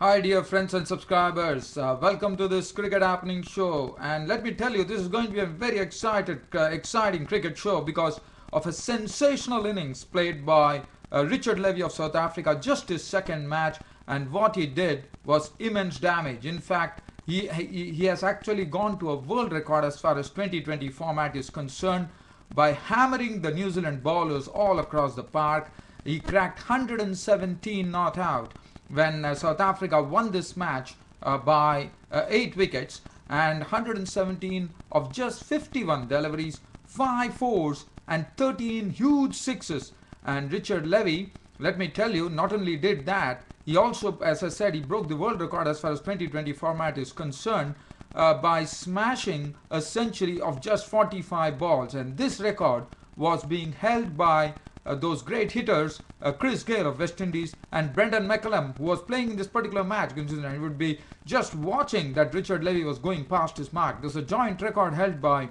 Hi dear friends and subscribers, welcome to this cricket happening show, and let me tell you this is going to be a very exciting cricket show because of a sensational innings played by Richard Levy of South Africa, just his second match, and what he did was immense damage. In fact, he has actually gone to a world record as far as 2020 format is concerned by hammering the New Zealand bowlers all across the park. He cracked 117 not out when South Africa won this match by 8 wickets, and 117 of just 51 deliveries, 5 fours and 13 huge sixes. And Richard Levy, let me tell you, not only did that, he also, as I said, he broke the world record as far as 2020 format is concerned by smashing a century of just 45 balls. And this record was being held by those great hitters, Chris Gayle of West Indies and Brendan McCullum, who was playing in this particular match. Considering he would be just watching that Richard Levy was going past his mark. There's a joint record held by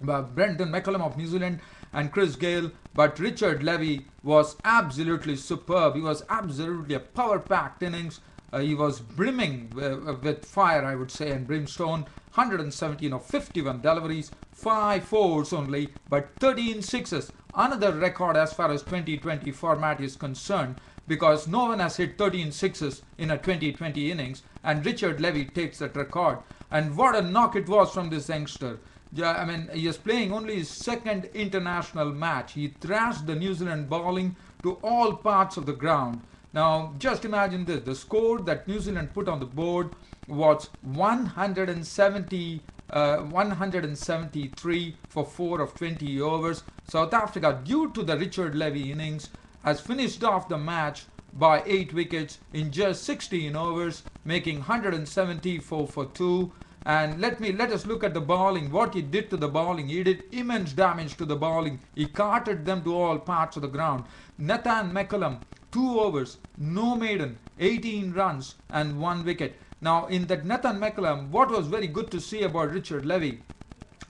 Brendan McCullum of New Zealand and Chris Gayle, but Richard Levy was absolutely superb. He was absolutely a power-packed innings. He was brimming with fire, I would say, and brimstone. 117 of 51 deliveries, 5 fours only, but 13 sixes. Another record as far as 2020 format is concerned, because no one has hit 13 sixes in a 2020 innings, and Richard Levy takes that record. And what a knock it was from this youngster. I mean, he is playing only his second international match. He thrashed the New Zealand bowling to all parts of the ground. Now, just imagine this. The score that New Zealand put on the board was 173 for 4 of 20 overs. South Africa, due to the Richard Levy innings, has finished off the match by 8 wickets in just 16 overs, making 174 for 2. And let us look at the bowling. What he did to the bowling, he did immense damage to the bowling. He carted them to all parts of the ground. Nathan McCullum, 2 overs, no maiden, 18 runs and 1 wicket. Now in that Nathan McCullum, what was very good to see about Richard Levy,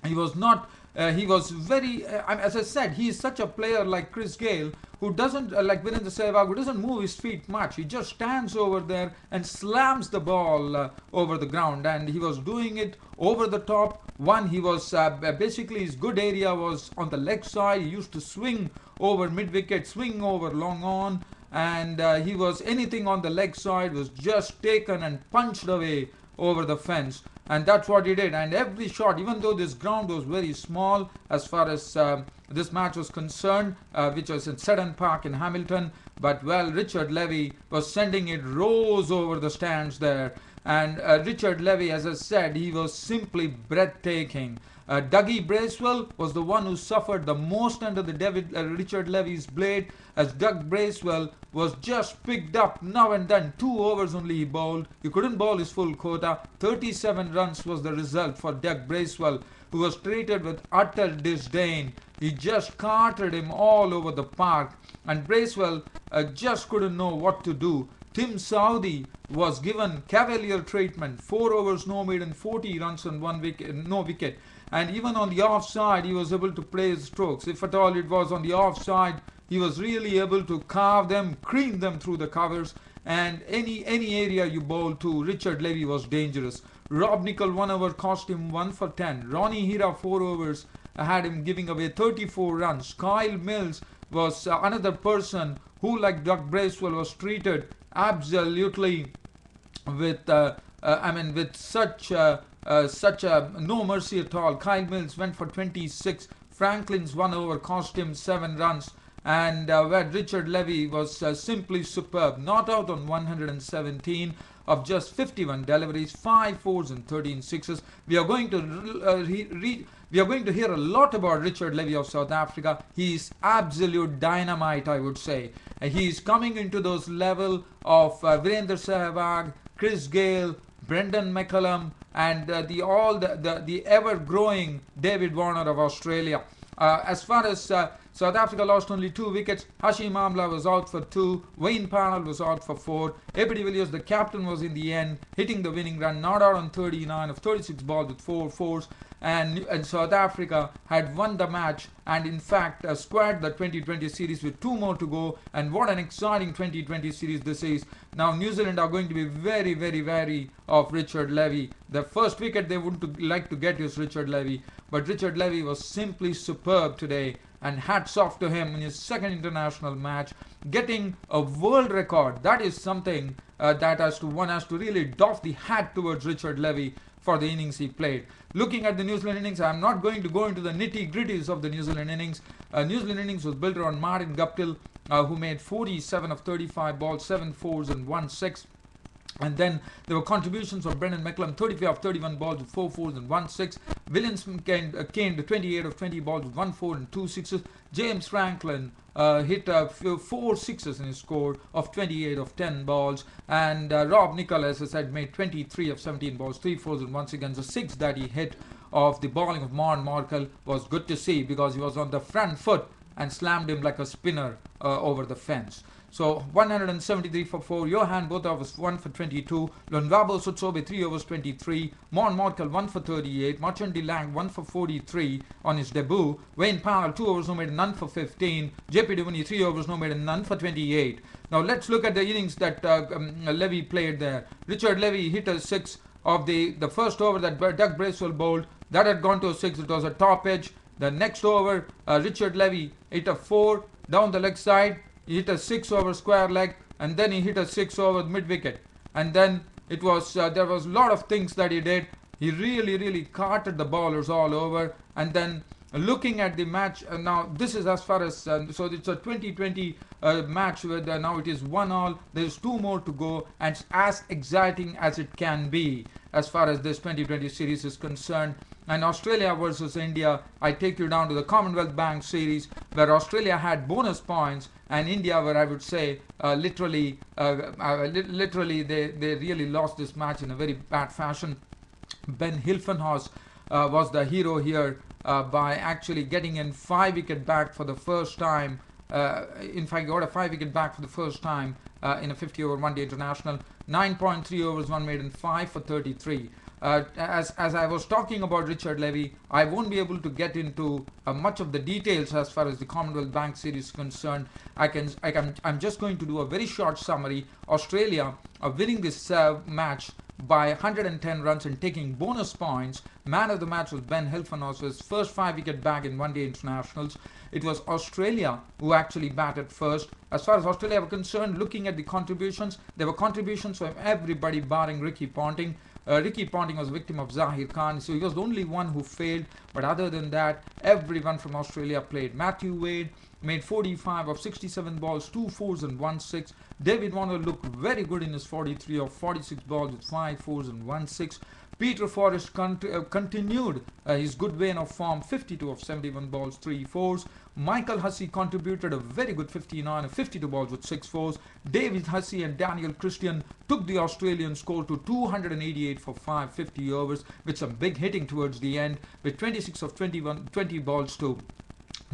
he was not he was very as I said, he is such a player like Chris Gayle, who doesn't like Virendra Sehwag, who doesn't move his feet much. He just stands over there and slams the ball over the ground, and he was doing it over the top. One, he was basically, his good area was on the leg side. He used to swing over mid wicket, swing over long on, and he was anything on the leg side was just taken and punched away over the fence, and that's what he did. And every shot, even though this ground was very small as far as this match was concerned, which was in Seddon Park in Hamilton, but well, Richard Levy was sending it rows over the stands there. And Richard Levy, as I said, he was simply breathtaking. Dougie Bracewell was the one who suffered the most under the Richard Levy's blade, as Doug Bracewell was just picked up now and then. 2 overs only he bowled. He couldn't bowl his full quota. 37 runs was the result for Doug Bracewell, who was treated with utter disdain. He just carted him all over the park, and Bracewell just couldn't know what to do. Tim Southee was given cavalier treatment. 4 overs, no maiden, 40 runs and 1 wicket, no wicket. And even on the offside, he was able to play his strokes. If at all it was on the offside, he was really able to carve them, cream them through the covers. And any area you bowl to, Richard Levy was dangerous. Rob Nicol 1 over cost him 1 for 10. Ronnie Hira 4 overs had him giving away 34 runs. Kyle Mills was another person who, like Doug Bracewell, was treated absolutely with with such no mercy at all. Kyle Mills went for 26. Franklin's 1 over cost him 7 runs, and where Richard Levy was simply superb. Not out on 117 of just 51 deliveries, 5 fours and 13 sixes. We are going to we are going to hear a lot about Richard Levy of South Africa. He is absolute dynamite, I would say. He is coming into those level of Virendra Sehwag, Chris Gayle, Brendan McCullum, and the ever-growing David Warner of Australia. As far as South Africa lost only 2 wickets. Hashim Amla was out for 2. Wayne Parnell was out for 4. A.P. de Villiers, the captain, was in the end hitting the winning run, not out on 39 of 36 balls with 4 fours. And South Africa had won the match and in fact squared the 2020 series with 2 more to go. And what an exciting 2020 series this is. Now New Zealand are going to be very, very wary of Richard Levy. The first wicket they wouldn't like to get is Richard Levy, but Richard Levy was simply superb today, and hats off to him in his second international match, getting a world record. That is something that one has to really doff the hat towards Richard Levy for the innings he played. Looking at the New Zealand innings, I am not going to go into the nitty-gritties of the New Zealand innings. New Zealand innings was built around Martin Guptill, who made 47 of 35 balls, 7 fours and 1 6. And then there were contributions from Brendan McCullum, 35 of 31 balls with 4 fours and 1 6. Williamson came to 28 of 20 balls with 1 4 and 2 sixes. James Franklin hit 4 sixes in his score of 28 of 10 balls. And Rob Nicholas, as I said, made 23 of 17 balls, 3 fours and 1 6. And the 6 that he hit of the bowling of Marn Markle was good to see, because he was on the front foot and slammed him like a spinner over the fence. So 173 for 4. Johan Botha was 1 for 22. Lonwabo Sotsobe 3 overs 23. Mon Morkel 1 for 38. Marchand de Lang 1 for 43 on his debut. Wayne Powell 2 overs no made and none for 15. JP Devoney 3 overs no made and none for 28. Now let's look at the innings that Levy played there. Richard Levy hit a 6 of the first over that Doug Bracewell bowled. That had gone to a 6. It was a top edge. The next over, Richard Levy hit a 4 down the leg side. He hit a 6 over square leg, and then he hit a 6 over mid wicket. And then it was there was a lot of things that he did. He really carted the bowlers all over. And then looking at the match, now this is as far as so it's a 2020 match where now it is 1-1. There's 2 more to go, and it's as exciting as it can be as far as this 2020 series is concerned. And Australia versus India, I take you down to the Commonwealth Bank series, where Australia had bonus points and India were, I would say, literally they really lost this match in a very bad fashion. Ben Hilfenhaus was the hero here by actually getting in 5 wicket back for the first time. In fact, he got a 5 wicket back for the first time in a 50 over 1 day international. 9.3 overs, 1 made and 5 for 33. As I was talking about Richard Levy, I won't be able to get into much of the details as far as the Commonwealth Bank series is concerned. I'm just going to do a very short summary. Australia are winning this match by 110 runs and taking bonus points. Man of the match was Ben Hilfenhaus, his first 5 wicket bag in 1 day internationals. It was Australia who actually batted first. As far as Australia were concerned, looking at the contributions, there were contributions from everybody barring Ricky Ponting. Ricky Ponting was a victim of Zahir Khan, so he was the only one who failed. But other than that, everyone from Australia played. Matthew Wade made 45 of 67 balls, 2 fours and 1 6. David Warner looked very good in his 43 of 46 balls with 5 fours and 1 6. Peter Forrest continued his good vein of form, 52 of 71 balls, 3 fours. Michael Hussey contributed a very good 59 of 52 balls with 6 fours. David Hussey and Daniel Christian took the Australian score to 288 for 550 overs with some big hitting towards the end, with 26 of 20 balls to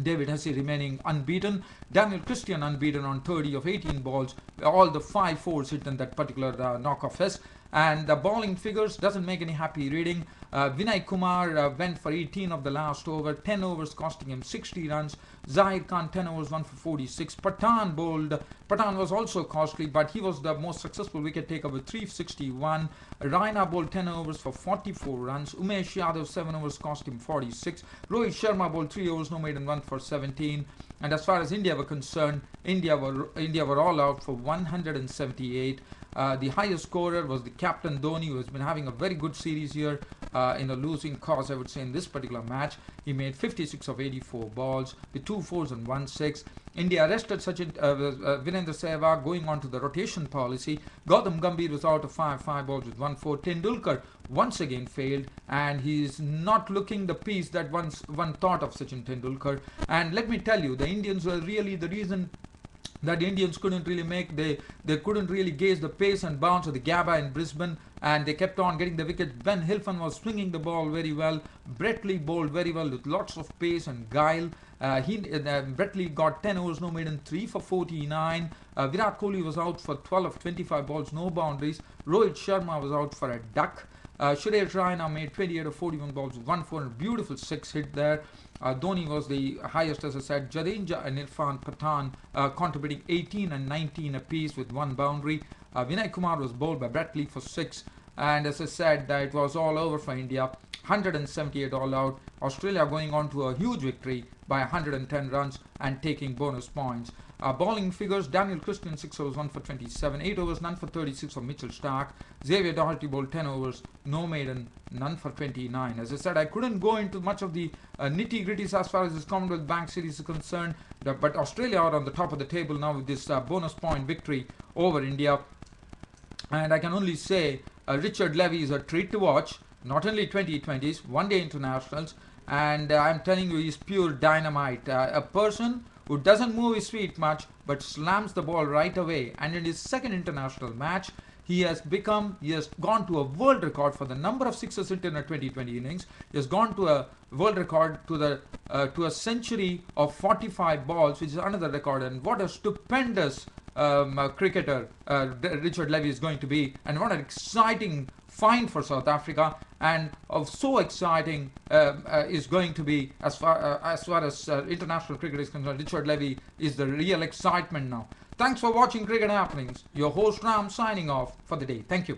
David Hussey remaining unbeaten. Daniel Christian unbeaten on 30 of 18 balls. All the 5 fours hit in that particular knock-off fest. And the bowling figures doesn't make any happy reading. Vinay Kumar went for 18 of the last over, 10 overs costing him 60 runs. Zahir Khan 10 overs, 1 for 46. Pathan bowled. Pathan was also costly, but he was the most successful wicket taker with 361. Raina bowled 10 overs for 44 runs. Umesh Yadav 7 overs cost him 46. Rohit Sharma bowled 3 overs, no made and 1 for 17. And as far as India were concerned, India were all out for 178. The highest scorer was the captain Dhoni, who has been having a very good series here in a losing cause, I would say, in this particular match. He made 56 of 84 balls with 2 fours and 1 6. India rested Virendra Sehwag, going on to the rotation policy. Gautam Gambhir was out of 5 balls with 1 4. Tendulkar once again failed, and he is not looking the piece that one thought of Sachin Tendulkar. And let me tell you, the Indians were really the reason that the Indians couldn't really they couldn't really gauge the pace and bounce of the Gabba in Brisbane, and they kept on getting the wickets. Ben Hilfen was swinging the ball very well. Brett Lee bowled very well with lots of pace and guile, Brett Lee got 10 overs, no maiden, 3 for 49. Virat Kohli was out for 12 of 25 balls, no boundaries. Rohit Sharma was out for a duck. Suresh Raina made 28 of 41 balls, 1 for a beautiful 6 hit there. Dhoni was the highest, as I said. Jadeja and Irfan Pathan contributing 18 and 19 apiece with 1 boundary. Vinay Kumar was bowled by Brett Lee for 6. And as I said, it was all over for India. 178 all out. Australia going on to a huge victory by 110 runs and taking bonus points. Bowling figures: Daniel Christian 6 overs, 1 for 27, 8 overs, none for 36 for Mitchell Starc. Xavier Doherty bowled 10 overs, no maiden, none for 29. As I said, I couldn't go into much of the nitty gritties as far as this Commonwealth Bank series is concerned, but Australia are on the top of the table now with this bonus point victory over India. And I can only say Richard Levy is a treat to watch. Not only 2020s, one-day internationals, and I'm telling you, he's pure dynamite. A person who doesn't move his feet much but slams the ball right away. And in his second international match, he has gone to a world record for the number of sixes hit in a 2020 innings. He has gone to a world record to a century of 45 balls, which is another record. And what a stupendous cricketer Richard Levy is going to be, and what an exciting find for South Africa, and so exciting is going to be as far as international cricket is concerned. Richard Levy is the real excitement now. Thanks for watching Cricket Happenings. Your host Ram signing off for the day. Thank you.